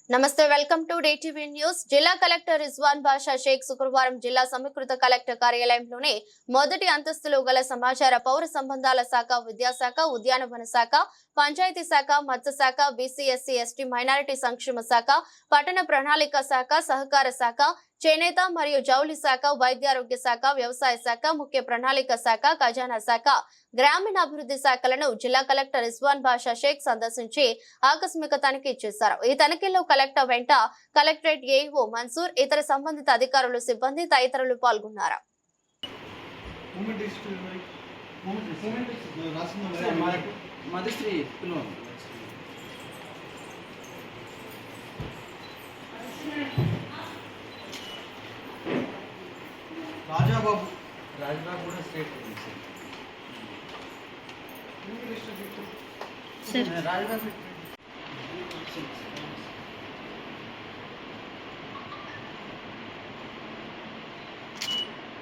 నమస్తే welcome to DTV news. జిల్లా collector Rizwan బాషా షేక్ శుక్రవారం జిల్లా సమీకృత కలెక్టర్ కార్యాలయంలోని మొదటి అంతస్తులో గల సమాచార పౌర సంబంధాల శాఖ, విద్యాశాఖ, ఉద్యానవన శాఖ, పంచాయతీ శాఖ, మత్స్య శాఖ, బీసీ ఎస్సీ ఎస్టీ మైనారిటీ సంక్షేమ శాఖ, పట్టణ ప్రణాళిక శాఖ, సహకార శాఖ, చేనేత మరియు జౌళి శాఖ, వైద్యారోగ్య శాఖ, వ్యవసాయ శాఖ, ముఖ్య ప్రణాళిక శాఖ, ఖజానా శాఖ, గ్రామీణాభివృద్ధి శాఖలను జిల్లా కలెక్టర్ రిజ్వాన్ బాషా షేక్ సందర్శించి ఆకస్మిక తనిఖీ చేశారు. ఈ తనిఖీలో కలెక్టర్ వెంట కలెక్టరేట్ ఏఈఓ మన్సూర్, ఇతర సంబంధిత అధికారులు, సిబ్బంది తదితరులు పాల్గొన్నారు. రాజబాబు కూడా స్టేట్ రాజబాబు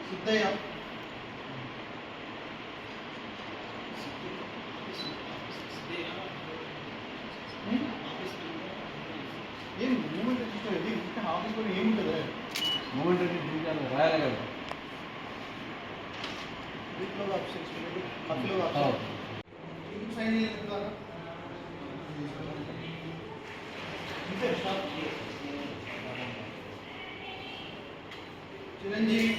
సిద్ధయ్య ఏం మూమెంట్ చూస్తుంది ఆఫీస్ కూడా ఏముంటుంది మూమెంట్ అంటే రాయాలి కదా చిరంజీవి